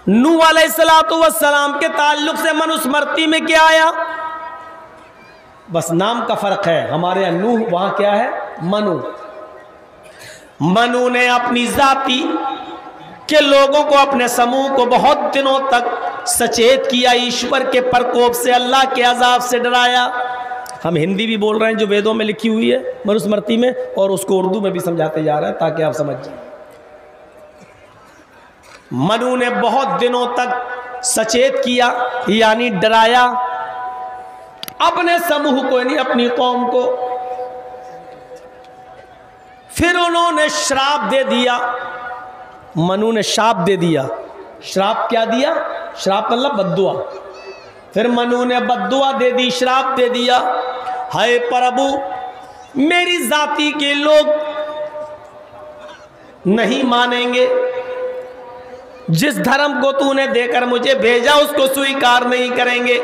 नूह अलैहिस्सलातु वस्सलाम के ताल्लुक से मनुस्मृति में क्या आया? बस नाम का फर्क है, हमारे यहाँ नूह, वहां क्या है? मनु। मनु ने अपनी जाति के लोगों को, अपने समूह को बहुत दिनों तक सचेत किया, ईश्वर के प्रकोप से, अल्लाह के अजाब से डराया। हम हिंदी भी बोल रहे हैं जो वेदों में लिखी हुई है मनुस्मृति में, और उसको उर्दू में भी समझाते जा रहे हैं ताकि आप समझ जाए। मनु ने बहुत दिनों तक सचेत किया, यानी डराया अपने समूह को, यानी अपनी कौम को। फिर उन्होंने श्राप दे दिया, मनु ने श्राप दे दिया। श्राप क्या दिया? श्राप मतलब बद्दुआ। फिर मनु ने बद्दुआ दे दी, श्राप दे दिया, हाय प्रभु मेरी जाति के लोग नहीं मानेंगे, जिस धर्म को तूने देकर मुझे भेजा उसको स्वीकार नहीं करेंगे।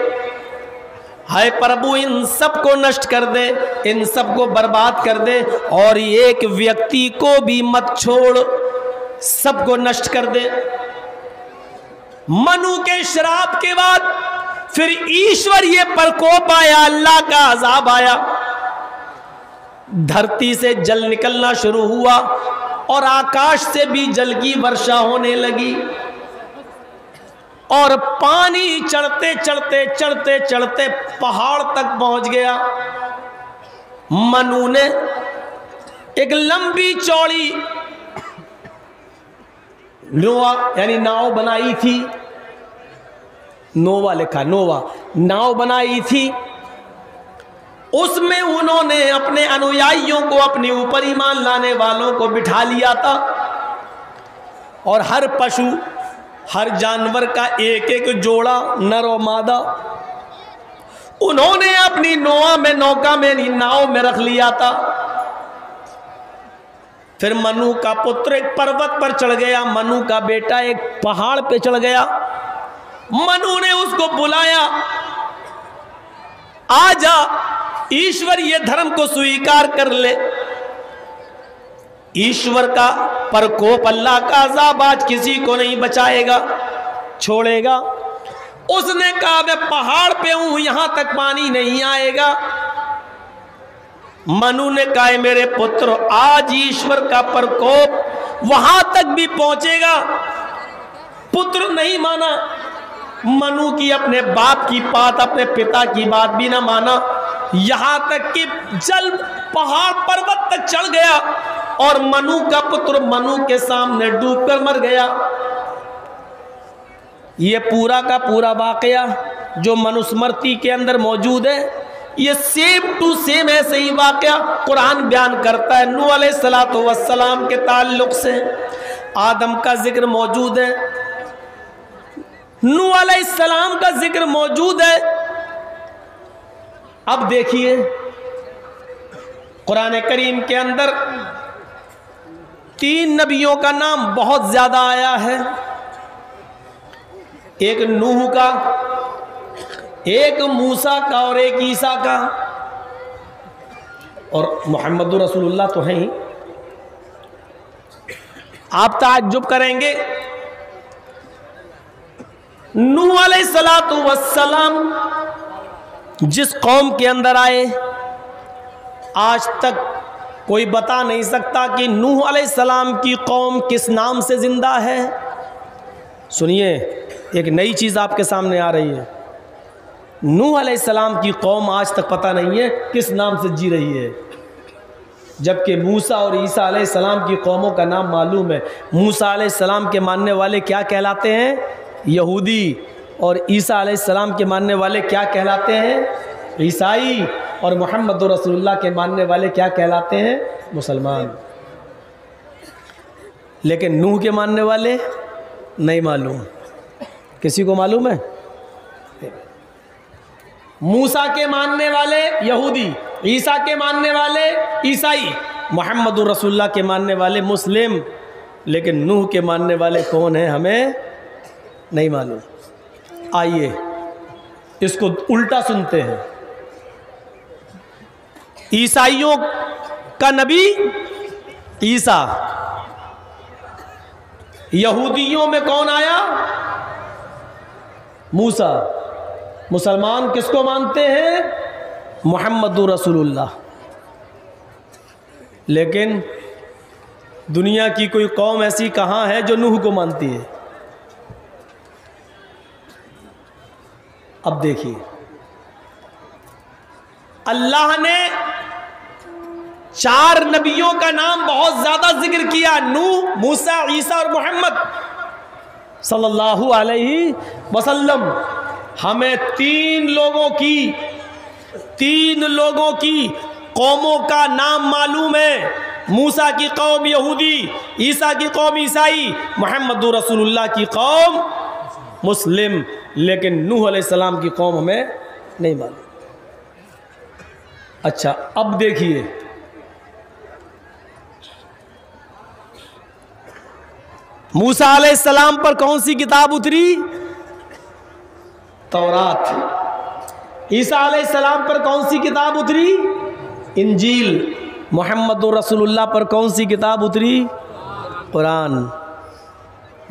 हाय प्रभु इन सब को नष्ट कर दे, इन सब को बर्बाद कर दे, और एक व्यक्ति को भी मत छोड़, सबको नष्ट कर दे। मनु के श्राप के बाद फिर ईश्वरीय प्रकोप आया, अल्लाह का अजाब आया। धरती से जल निकलना शुरू हुआ और आकाश से भी जल की वर्षा होने लगी, और पानी चढ़ते चढ़ते चढ़ते चढ़ते पहाड़ तक पहुंच गया। मनु ने एक लंबी चौड़ी नोवा यानी नाव बनाई थी, नोवा लिखा, नोवा नाव बनाई थी। उसमें उन्होंने अपने अनुयायियों को, अपने ऊपर ईमान लाने वालों को बिठा लिया था, और हर पशु, हर जानवर का एक एक जोड़ा, नर और मादा, उन्होंने अपनी नौका में, नाव में रख लिया था। फिर मनु का पुत्र एक पर्वत पर चढ़ गया, मनु का बेटा एक पहाड़ पे चढ़ गया। मनु ने उसको बुलाया, आजा ईश्वर ये धर्म को स्वीकार कर ले। ईश्वर का प्रकोप, अल्लाह का अज़ाब आज किसी को नहीं बचाएगा, छोड़ेगा। उसने कहा मैं पहाड़ पे हूं, यहां तक पानी नहीं आएगा। मनु ने कहा मेरे पुत्र आज ईश्वर का प्रकोप वहां तक भी पहुंचेगा। पुत्र नहीं माना, मनु की अपने बाप की बात, अपने पिता की बात भी ना माना, यहां तक कि जल पहाड़ पर्वत तक चढ़ गया, और मनु का पुत्र मनु के सामने डूबकर मर गया। ये पूरा का पूरा वाकया जो मनुस्मृति के अंदर मौजूद है, ये सेम टू सेम ऐसे ही वाकया कुरान बयान करता है। नूह अलैहिस्सलातु वस्सलाम के ताल्लुक से आदम का जिक्र मौजूद है, नूह अलैहिस्सलाम का जिक्र मौजूद है। अब देखिए कुरान करीम के अंदर 3 नबियों का नाम बहुत ज्यादा आया है। एक नूह का, एक मूसा का, और एक ईसा का, और मोहम्मद रसूलुल्लाह तो हैं ही। आप ताज्जुब करेंगे, नूह अलैहिस्सलातु वस्सलाम जिस कौम के अंदर आए, आज तक कोई बता नहीं सकता कि नूह अलैहिस्सलाम की कौम किस नाम से जिंदा है। सुनिए, एक नई चीज़ आपके सामने आ रही है। नूह अलैहिस्सलाम की कौम आज तक पता नहीं है किस नाम से जी रही है, जबकि मूसा और ईसा अलैहिस्सलाम की कौमों का नाम मालूम है। मूसा अलैहिस्सलाम के मानने वाले क्या कहलाते हैं? यहूदी। और ईसा अलैहिस्सलाम के मानने वाले क्या कहलाते हैं? ईसाई। और मोहम्मद रसूलुल्लाह के मानने वाले क्या कहलाते हैं? मुसलमान। लेकिन नूह के मानने वाले नहीं मालूम। किसी को मालूम है? मूसा के मानने वाले यहूदी, ईसा के मानने वाले ईसाई, मोहम्मद रसूलुल्लाह के मानने वाले मुस्लिम। लेकिन नूह के मानने वाले कौन है हमें नहीं मालूम। आइए इसको उल्टा सुनते हैं। ईसाइयों का नबी ईसा, यहूदियों में कौन आया? मूसा। मुसलमान किसको मानते हैं? मुहम्मदुर रसूलुल्लाह। लेकिन दुनिया की कोई कौम ऐसी कहाँ है जो नूह को मानती है? अब देखिए, अल्लाह ने 4 नबियों का नाम बहुत ज्यादा जिक्र किया, नूह, मूसा, ईसा और मोहम्मद सल्लल्लाहु अलैहि वसल्लम। हमें 3 लोगों की कौमों का नाम मालूम है। मूसा की कौम यहूदी, ईसा की कौम ईसाई, मुहम्मदुर रसूलुल्लाह की कौम मुस्लिम। लेकिन नूह अलैहिस्सलाम की कौम हमें नहीं मालूम। अच्छा, अब देखिए, मूसा अलैहिस्सलाम पर कौन सी किताब उतरी? तौरात। ईसा अलैहिस्सलाम पर कौन सी किताब उतरी? इंजील। मुहम्मदुर रसूलुल्लाह पर कौन सी किताब उतरी? कुरान।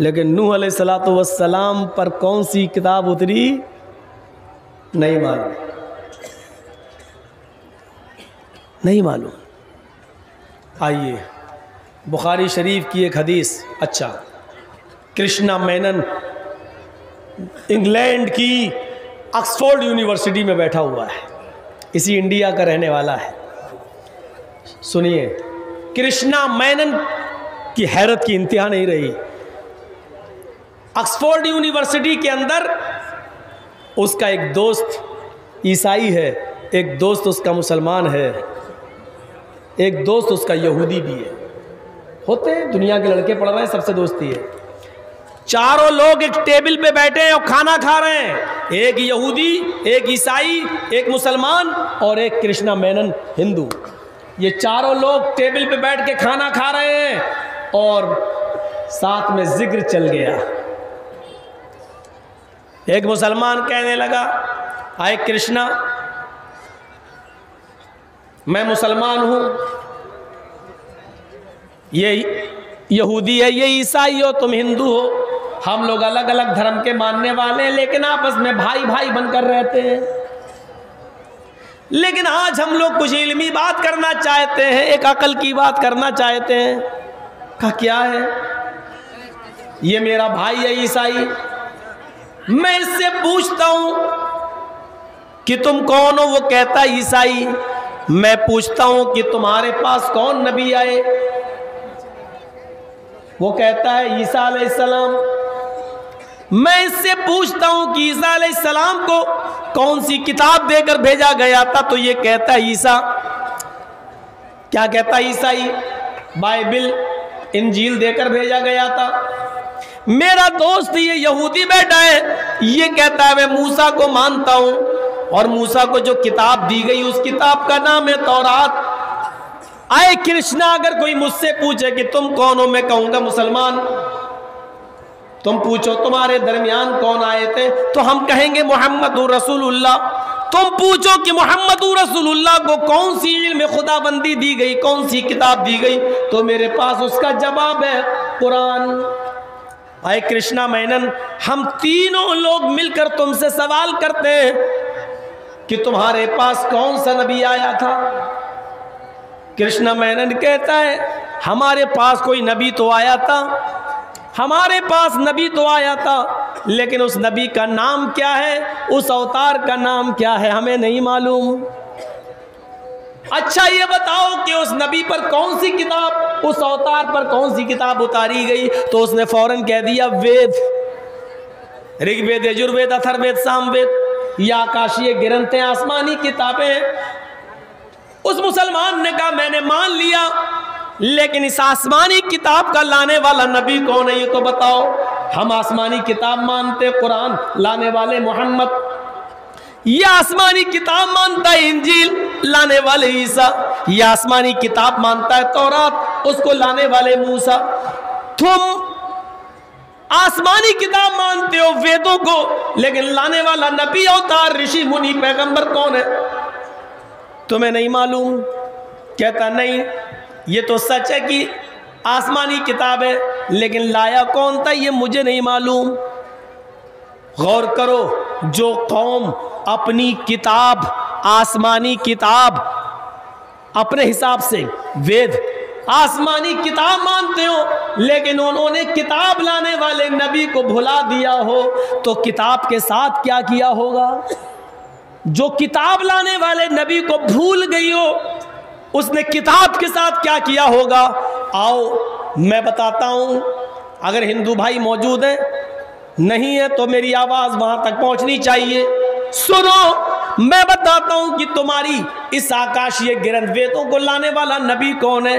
लेकिन नूह अलैहिस्सलातु वस्सलाम पर कौन सी किताब उतरी? नहीं मालूम, नहीं मालूम। आइए, बुखारी शरीफ की एक हदीस। अच्छा, कृष्णा मेनन इंग्लैंड की ऑक्सफोर्ड यूनिवर्सिटी में बैठा हुआ है, इसी इंडिया का रहने वाला है। सुनिए, कृष्णा मेनन की हैरत की इंतहा नहीं रही। ऑक्सफोर्ड यूनिवर्सिटी के अंदर उसका एक दोस्त ईसाई है, एक दोस्त उसका मुसलमान है, एक दोस्त उसका यहूदी भी है। होते हैं, दुनिया के लड़के पढ़ रहे हैं, सबसे दोस्ती है। चारों लोग एक टेबल पे बैठे हैं और खाना खा रहे हैं। एक यहूदी, एक ईसाई, एक मुसलमान और एक कृष्णा मेनन हिंदू। ये चारों लोग टेबल पे बैठ के खाना खा रहे हैं और साथ में जिक्र चल गया। एक मुसलमान कहने लगा, आए कृष्णा, मैं मुसलमान हूं, ये यहूदी है, ये ईसाई हो, तुम हिंदू हो। हम लोग अलग अलग धर्म के मानने वाले हैं, लेकिन आपस में भाई भाई बनकर रहते हैं। लेकिन आज हम लोग कुछ इल्मी बात करना चाहते हैं, एक अकल की बात करना चाहते हैं। कहा क्या है? ये मेरा भाई है ईसाई, मैं इससे पूछता हूं कि तुम कौन हो, वो कहता है ईसाई। मैं पूछता हूं कि तुम्हारे पास कौन नबी आए, वो कहता है ईसा अलैहिस्सलाम। मैं इससे पूछता हूं कि ईसा अलैहिस्सलाम को कौन सी किताब देकर भेजा गया था, तो ये कहता है ईसा। क्या कहता है ईसाई? बाइबिल, इंजील देकर भेजा गया था। मेरा दोस्त ये यहूदी बैठा है, ये कहता है मैं मूसा को मानता हूं और मूसा को जो किताब दी गई उस किताब का नाम है तौरात। आए कृष्णा, अगर कोई मुझसे पूछे कि तुम कौन हो, मैं कहूंगा मुसलमान। तुम पूछो तुम्हारे दरमियान कौन आए थे, तो हम कहेंगे मुहम्मदुर रसूलुल्लाह। तुम पूछो कि मुहम्मदुर रसूलुल्लाह को कौन सी इल्म खुदाबंदी दी गई, कौन सी किताब दी गई, तो मेरे पास उसका जवाब है कुरान। आए कृष्णा मेनन, हम तीनों लोग मिलकर तुमसे सवाल करते हैं कि तुम्हारे पास कौन सा नबी आया था। कृष्णा मेनन कहता है हमारे पास कोई नबी तो आया था, हमारे पास नबी तो आया था, लेकिन उस नबी का नाम क्या है, उस अवतार का नाम क्या है, हमें नहीं मालूम। अच्छा ये बताओ कि उस नबी पर कौन सी किताब, उस अवतार पर कौन सी किताब उतारी गई, तो उसने फौरन कह दिया वेद, ऋग्वेद, यजुर्वेद, अथर्ववेद, सामवेद। ये आकाशीय ग्रंथ हैं, आसमानी किताबें। उस मुसलमान ने कहा मैंने मान लिया, लेकिन इस आसमानी किताब का लाने वाला नबी कौन है ये तो बताओ। हम आसमानी किताब मानते कुरान, लाने वाले मोहम्मद। ये आसमानी किताब मानता है इंजील, लाने वाले ईसा। ये आसमानी किताब मानता है तौरात, उसको लाने वाले मूसा। तुम आसमानी किताब मानते हो वेदों को, लेकिन लाने वाला नबी, अवतार, ऋषि, मुनि, पैगंबर कौन है तुम्हें नहीं मालूम। कहता नहीं, ये तो सच है कि आसमानी किताब है, लेकिन लाया कौन था ये मुझे नहीं मालूम। गौर करो, जो कौम अपनी किताब, आसमानी किताब, अपने हिसाब से वेद आसमानी किताब मानते हो, लेकिन उन्होंने किताब लाने वाले नबी को भुला दिया हो, तो किताब के साथ क्या किया होगा? जो किताब लाने वाले नबी को भूल गई हो, उसने किताब के साथ क्या किया होगा? आओ मैं बताता हूं। अगर हिंदू भाई मौजूद है, नहीं है तो मेरी आवाज वहां तक पहुंचनी चाहिए। सुनो, मैं बताता हूं कि तुम्हारी इस आकाशीय ग्रंथ वेदों को लाने वाला नबी कौन है।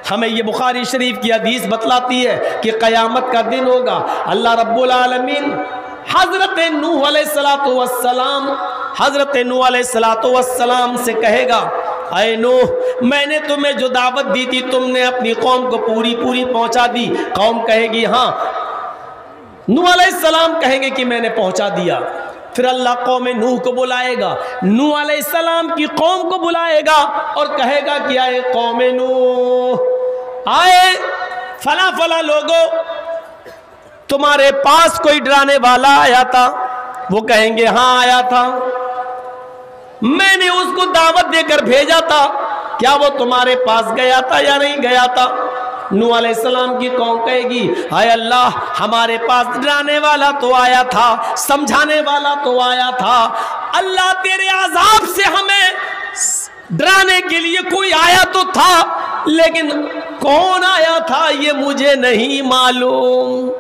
हमें ये बुखारी शरीफ की हदीस बतलाती है कि क़यामत का दिन होगा, अल्लाह रब्बुल आलमीन हज़रत नूह अलैहिस्सलातु वस्सलाम, हज़रत नूह अलैहिस्सलातु वस्सलाम से कहेगा, अय नूह, मैंने तुम्हें जो दावत दी थी तुमने अपनी कौम को पूरी पूरी पहुंचा दी। कौम कहेगी हाँ। नूह अलैहिस्सलाम कहेंगे कि मैंने पहुंचा दिया। फिर अल्लाह कौम नूह को बुलाएगा, नूह अलैहिस्सलाम की कौम को बुलाएगा और कहेगा कि आए कौम नूह, आए फला फला लोगों, तुम्हारे पास कोई डराने वाला आया था? वो कहेंगे हाँ आया था, मैंने उसको दावत देकर भेजा था, क्या वो तुम्हारे पास गया था या नहीं गया था? नूह अलैहिस्सलाम की कौम कहेगी, हाय अल्लाह, हमारे पास डराने वाला तो आया था, समझाने वाला तो आया था, अल्लाह तेरे अजाब से हमें डराने के लिए कोई आया तो था, लेकिन कौन आया था ये मुझे नहीं मालूम।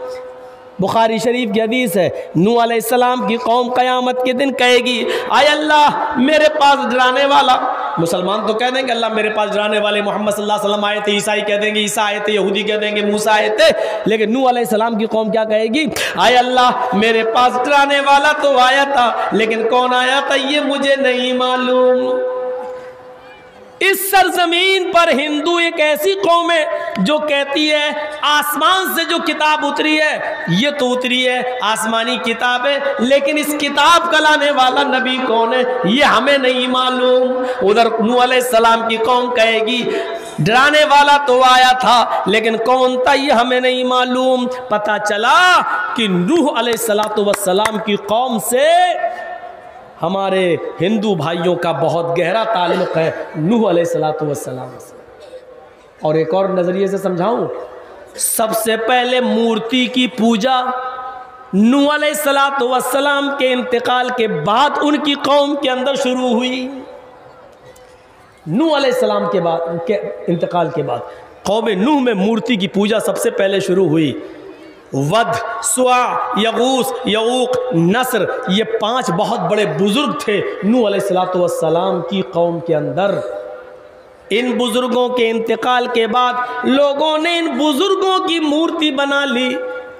बुखारी शरीफ की हदीस है, नूह अलैहिस्सलाम की कौम क़यामत के दिन कहेगी, आय अल्लाह मेरे पास डराने वाला, मुसलमान तो कह देंगे अल्लाह मेरे पास डराने वाले मोहम्मद सल्लल्लाहु अलैहि वसल्लम आए थे, ईसाई कह देंगे ईसा आए थे, यहूदी कह देंगे मूसा आए थे, लेकिन नूह अलैहिस्सलाम की कौम क्या कहेगी? आय अल्लाह मेरे पास डराने वाला तो आया था, लेकिन कौन आया था ये मुझे नहीं मालूम। इस सरजमीन पर हिंदू एक ऐसी कौम है जो कहती है आसमान से जो किताब उतरी है ये तो उतरी है, आसमानी किताब है, लेकिन इस किताब का लाने वाला नबी कौन है ये हमें नहीं मालूम। उधर नूह अलैहिस्सलाम की कौम कहेगी डराने वाला तो आया था, लेकिन कौन था ये हमें नहीं मालूम। पता चला कि नूह अलैहिस्सलातु वस्सलाम की कौम से हमारे हिंदू भाइयों का बहुत गहरा ताल्लुक़ है नूह अलैहिस्सलातु वस्सलाम से। और एक और नज़रिए से समझाऊं, सबसे पहले मूर्ति की पूजा नूह अलैहिस्सलातु वस्सलाम के इंतकाल के बाद उनकी कौम के अंदर शुरू हुई। नूह अलैहिस्सलाम के बाद के इंतकाल के बाद कौम नूह में मूर्ति की पूजा सबसे पहले शुरू हुई। वद, सुआ, यगूस, यऊक, नस्र, ये 5 बहुत बड़े बुजुर्ग थे नूह अलैहिस्सलातु वस्सलाम की कौम के अंदर। इन बुजुर्गों के इंतकाल के बाद लोगों ने इन बुजुर्गों की मूर्ति बना ली,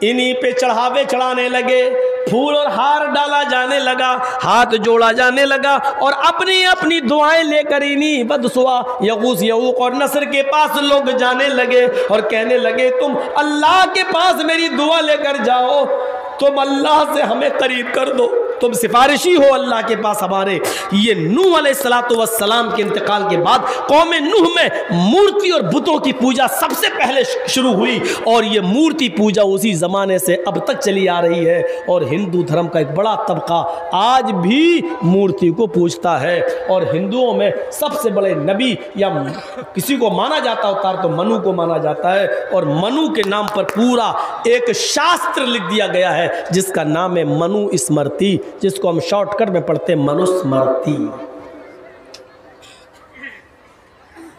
इन्हीं पे चढ़ावे चढ़ाने लगे, फूल और हार डाला जाने लगा, हाथ जोड़ा जाने लगा और अपनी अपनी दुआएं लेकर इन्हीं बदसुआ, यगूस, यऊक और नस्र के पास लोग जाने लगे और कहने लगे तुम अल्लाह के पास मेरी दुआ लेकर जाओ, तुम अल्लाह से हमें करीब कर दो, तुम सिफारिशी हो अल्लाह के पास हमारे। ये नूह अलैहिस्सलातु वस्सलाम के इंतकाल के बाद कौम नूह में मूर्ति और बुतों की पूजा सबसे पहले शुरू हुई और ये मूर्ति पूजा उसी ज़माने से अब तक चली आ रही है। और हिंदू धर्म का एक बड़ा तबका आज भी मूर्ति को पूजता है। और हिंदुओं में सबसे बड़े नबी या किसी को माना जाता होता तो मनु को माना जाता है और मनु के नाम पर पूरा एक शास्त्र लिख दिया गया है जिसका नाम है मनु स्मृति, जिसको हम शॉर्टकट में पढ़ते मनुस्मृति।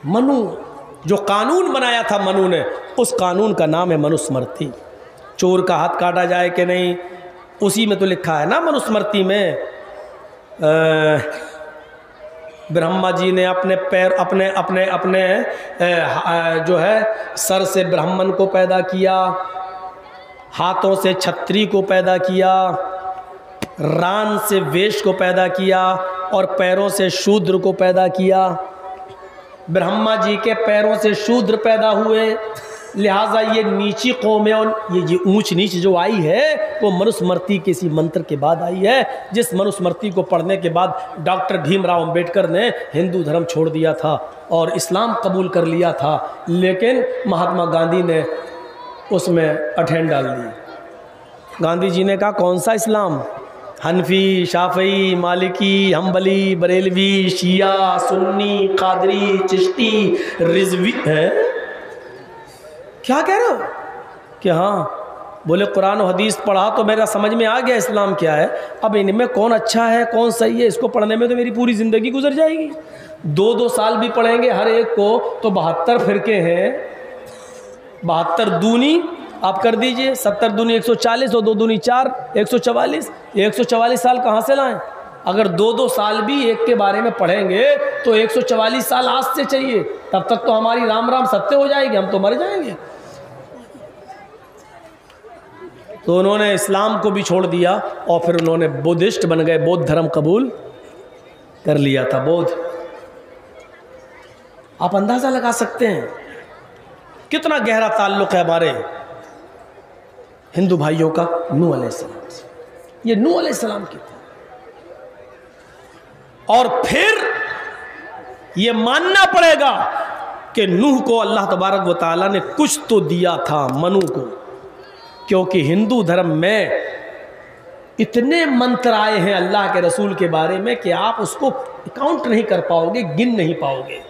मनु जो कानून बनाया था मनु ने, उस कानून का नाम है मनुस्मृति। चोर का हाथ काटा जाए कि नहीं, उसी में तो लिखा है ना मनुस्मृति में। ब्रह्मा जी ने अपने पैर अपने अपने अपने जो है सर से ब्राह्मण को पैदा किया, हाथों से छत्री को पैदा किया, रान से वेश को पैदा किया और पैरों से शूद्र को पैदा किया। ब्रह्मा जी के पैरों से शूद्र पैदा हुए, लिहाजा ये नीची कौम है और ये ऊंच नीच जो आई है वो मनुस्मृति के इसी मंत्र के बाद आई है, जिस मनुस्मृति को पढ़ने के बाद डॉक्टर भीमराव अंबेडकर ने हिंदू धर्म छोड़ दिया था और इस्लाम कबूल कर लिया था, लेकिन महात्मा गांधी ने उसमें अठेन डाल दी। गांधी जी ने कहा कौन सा इस्लाम, हनफी, शाफई, मालिकी, हम्बली, बरेलवी, शिया, सुन्नी, कादरी, चिश्ती, रिजवी है। क्या कह रहे हो कि हाँ बोले कुरान और हदीस पढ़ा तो मेरा समझ में आ गया इस्लाम क्या है। अब इनमें कौन अच्छा है कौन सही है इसको पढ़ने में तो मेरी पूरी ज़िंदगी गुजर जाएगी। 2-2 साल भी पढ़ेंगे हर एक को तो 72 फिरके हैं। 72 दूनी आप कर दीजिए, 70 दूनी 140 और 2 दूनी 4, 144। 144 साल कहाँ से लाएं? अगर 2-2 साल भी एक के बारे में पढ़ेंगे तो 144 साल आज से चाहिए, तब तक तो हमारी राम राम सत्य हो जाएगी, हम तो मर जाएंगे। तो उन्होंने इस्लाम को भी छोड़ दिया और फिर उन्होंने बुद्धिस्ट बन गए, बौद्ध धर्म कबूल कर लिया था। बौद्ध, आप अंदाजा लगा सकते हैं कितना गहरा ताल्लुक है हमारे हिंदू भाइयों का नूह अलैहिस्सलाम से। ये नूह अलैहिस्सलाम की थी। और फिर ये मानना पड़ेगा कि नूह को अल्लाह तबारक व तआला ने कुछ तो दिया था मनु को, क्योंकि हिंदू धर्म में इतने मंत्र आए हैं अल्लाह के रसूल के बारे में कि आप उसको काउंट नहीं कर पाओगे, गिन नहीं पाओगे।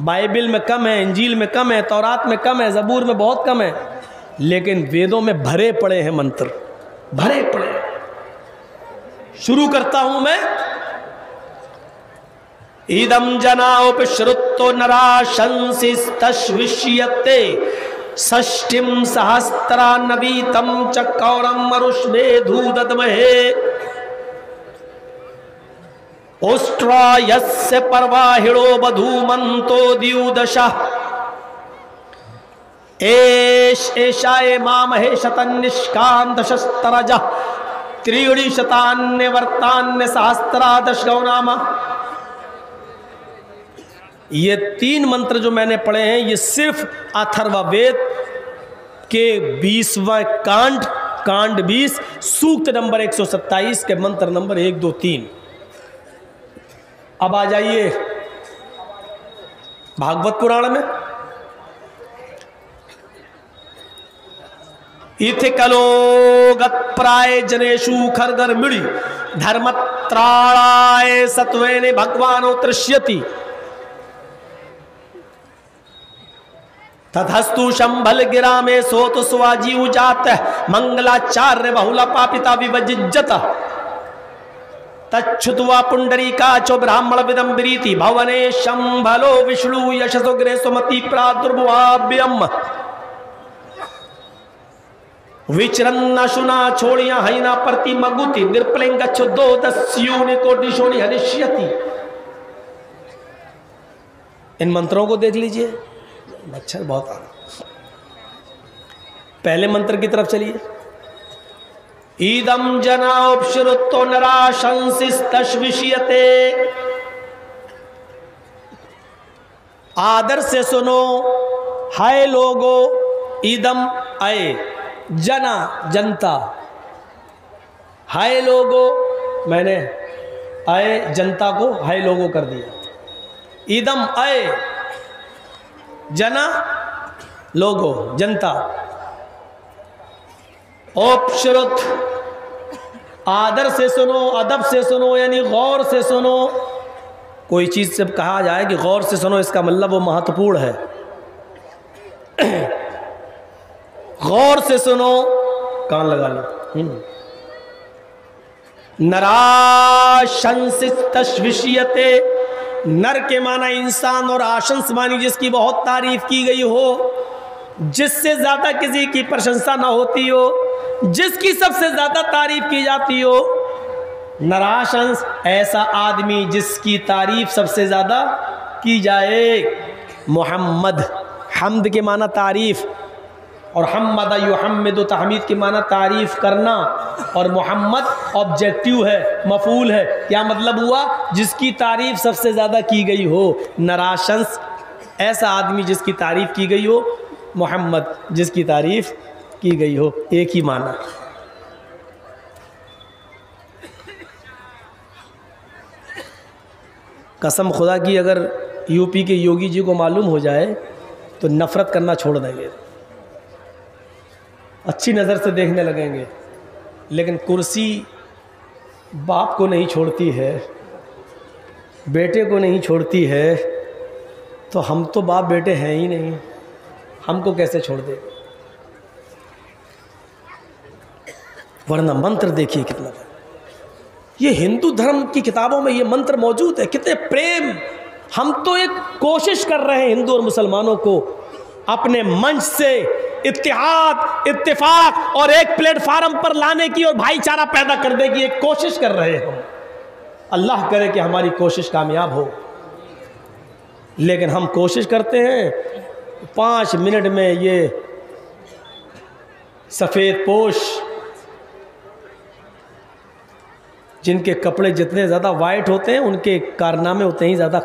बाइबल में कम है, इंजील में कम है, तौरात में कम है, ज़बूर में बहुत कम है, लेकिन वेदों में भरे पड़े हैं मंत्र, भरे पड़े। शुरू करता हूं मैं। इदम जनाउपश्रुतो नराशंसिस्तश्विष्यते षष्टिम सहस्त्रान्नवीतम चक्कौरम मरुष्मेधु दद्महे ओष्ट्रायस्य पर्वाहिणो बधूमन्तो द्युदशः एषाये मामहे शतन्निष्कान्त शस्त्रजः त्रीणि शतान्य वर्तान्य सहस्त्रादश गौनामा। ये 3 मंत्र जो मैंने पढ़े हैं ये सिर्फ अथर्ववेद के 20वां कांड 20 सूक्त नंबर 127 के मंत्र नंबर 1, 2, 3। अब आ जाइए भागवत पुराण में। इथे कलोगत्प्राय जनेषु खरदर मिड़ी धर्मत्राणाय सत्वेने भगवानो तृष्यति तथस्तु शंभल गिरा में सोत स्वाजीव जात मंगलाचार्य बहुला पापिता विभजिज्जत तच्छुत्वा पुंडरीका चो ब्राह्मण विदंबरीति भवने शंभलो विष्णु यशसुग्रे सुमति प्रादुर्भुवाभ्यम विचरन्ना शुना छोड़िया हईना प्रति मगुति निर्पलिंग छुदो दस्यूनि कोटिशोनि हनिष्यति। इन मंत्रों को देख लीजिए, मच्छर बहुत आ रहा। पहले मंत्र की तरफ चलिए। ईदम जनाउपश्रुतो नराशंसिस्तश्विष्यते। आदर से सुनो, हाय लोगो, ईदम आए, जना जनता, हाय लोगो मैंने आए जनता को हाय लोगो कर दिया। ईदम आए जना लोगो जनता। औपश्रुत आदर से सुनो, अदब से सुनो, यानी गौर से सुनो। कोई चीज़ जब कहा जाए कि गौर से सुनो, इसका मतलब वो महत्वपूर्ण है। गौर से सुनो, कान लगा लो। नराशंसिस्तश्विष्यते, नर के माना इंसान और आशंस मानी जिसकी बहुत तारीफ की गई हो, जिससे ज्यादा किसी की प्रशंसा ना होती हो, जिसकी सबसे ज्यादा तारीफ की जाती हो। नराशंस ऐसा आदमी जिसकी तारीफ सबसे ज्यादा की जाए। मोहम्मद, हम्द के माना तारीफ, और हम्मद युहम्मिदु तहमीद के माना तारीफ करना, और मोहम्मद ऑब्जेक्टिव है, मफूल है। क्या मतलब हुआ? जिसकी तारीफ सबसे ज़्यादा की गई हो। नराशंस ऐसा आदमी जिसकी तारीफ की गई हो, मोहम्मद जिसकी तारीफ की गई हो, एक ही माना। कसम खुदा की अगर यूपी के योगी जी को मालूम हो जाए तो नफरत करना छोड़ देंगे, अच्छी नज़र से देखने लगेंगे। लेकिन कुर्सी बाप को नहीं छोड़ती है, बेटे को नहीं छोड़ती है, तो हम तो बाप बेटे हैं ही नहीं, हमको कैसे छोड़ दे। वरना मंत्र देखिए कितना, ये हिंदू धर्म की किताबों में ये मंत्र मौजूद है, कितने प्रेम। हम तो एक कोशिश कर रहे हैं हिंदू और मुसलमानों को अपने मंच से इत्तेहाद, इत्तेफाक और एक प्लेटफार्म पर लाने की और भाईचारा पैदा करने की एक कोशिश कर रहे हैं हम। अल्लाह करे कि हमारी कोशिश कामयाब हो। लेकिन हम कोशिश करते हैं 5 मिनट में ये सफ़ेद पोश, जिनके कपड़े जितने ज़्यादा वाइट होते हैं उनके कारनामे उतने ही ज़्यादा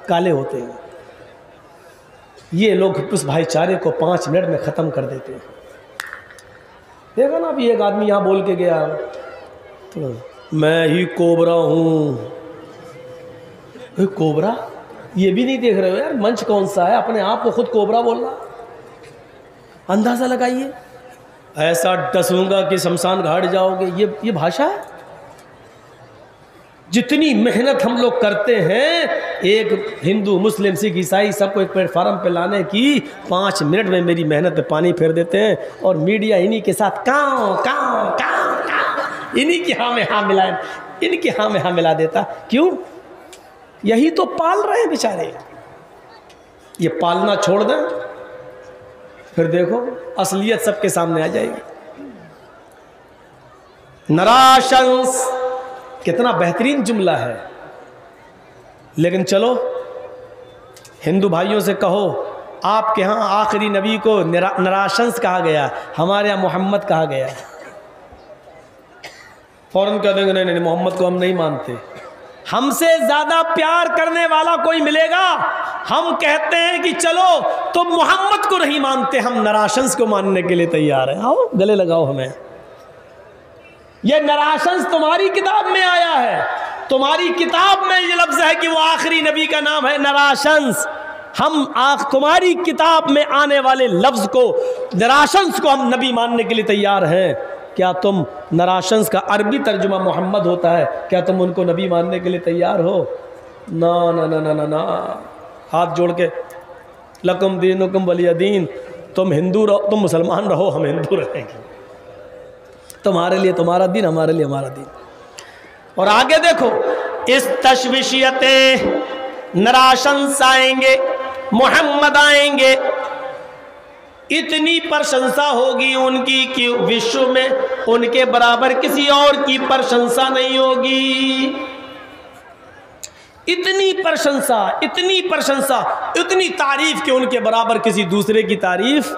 काले होते हैं, ये लोग उस भाईचारे को 5 मिनट में ख़त्म कर देते हैं। देखा ना, अभी एक आदमी यहाँ बोल के गया तो मैं ही कोबरा हूँ। कोबरा, ये भी नहीं देख रहे हो यार मंच कौन सा है, अपने आप को खुद कोबरा बोल रहा। अंदाज़ा लगाइए, ऐसा डसूंगा कि शमशान घाट जाओगे, ये भाषा है। जितनी मेहनत हम लोग करते हैं एक हिंदू, मुस्लिम, सिख, ईसाई सबको एक प्लेटफार्म पे लाने की, 5 मिनट में मेरी मेहनत पे पानी फेर देते हैं। और मीडिया इन्हीं के साथ काँव काँव काँव काँव, इन्हीं की हाँ में हाँ मिला, इनकी हाँ में हाँ मिला देता। क्यों? यही तो पाल रहे हैं बेचारे। ये पालना छोड़ दें, फिर देखो असलियत सबके सामने आ जाएगी। नराशंस, कितना बेहतरीन जुमला है। लेकिन चलो हिंदू भाइयों से कहो, आपके यहाँ आखिरी नबी को नराशंस कहा गया, हमारे यहाँ मोहम्मद कहा गया। फौरन कह देंगे नहीं नहीं मोहम्मद को हम नहीं मानते। हमसे ज़्यादा प्यार करने वाला कोई मिलेगा? हम कहते हैं कि चलो तो मोहम्मद को नहीं मानते, हम नराशंस को मानने के लिए तैयार हैं। आओ गले लगाओ हमें। ये नराशंस तुम्हारी किताब में आया है, तुम्हारी किताब में ये लफ्ज़ है कि वो आखिरी नबी का नाम है नराशंस। हम तुम्हारी किताब में आने वाले लफ्ज़ को, नराशंस को हम नबी मानने के लिए तैयार हैं। क्या तुम, नराशंस का अरबी तर्जुमा मोहम्मद होता है, क्या तुम उनको नबी मानने के लिए तैयार हो? ना ना ना ना ना ना। हाथ जोड़ के लकुम दीनुकुम वलिय दीन, तुम हिंदू रहो, तुम मुसलमान रहो, हम हिंदू रहेंगे। तुम्हारे लिए तुम्हारा दिन, हमारे लिए हमारा दिन। और आगे देखो, इस तशविशियते नराशंस आएंगे, मोहम्मद आएंगे, इतनी प्रशंसा होगी उनकी कि विश्व में उनके बराबर किसी और की प्रशंसा नहीं होगी। इतनी प्रशंसा, इतनी प्रशंसा, इतनी तारीफ कि उनके बराबर किसी दूसरे की तारीफ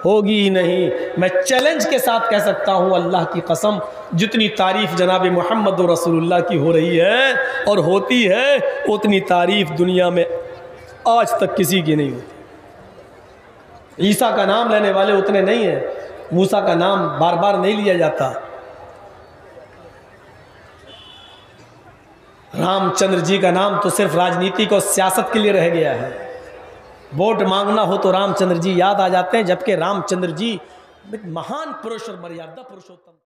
होगी ही नहीं। मैं चैलेंज के साथ कह सकता हूँ अल्लाह की कसम, जितनी तारीफ जनाब मोहम्मद रसूलुल्लाह की हो रही है और होती है, उतनी तारीफ दुनिया में आज तक किसी की नहीं होती। ईसा का नाम लेने वाले उतने नहीं हैं, मूसा का नाम बार बार नहीं लिया जाता, रामचंद्र जी का नाम तो सिर्फ राजनीति और सियासत के लिए रह गया है। वोट मांगना हो तो रामचंद्र जी याद आ जाते हैं, जबकि रामचंद्र जी महान पुरुष और मर्यादा पुरुषोत्तम।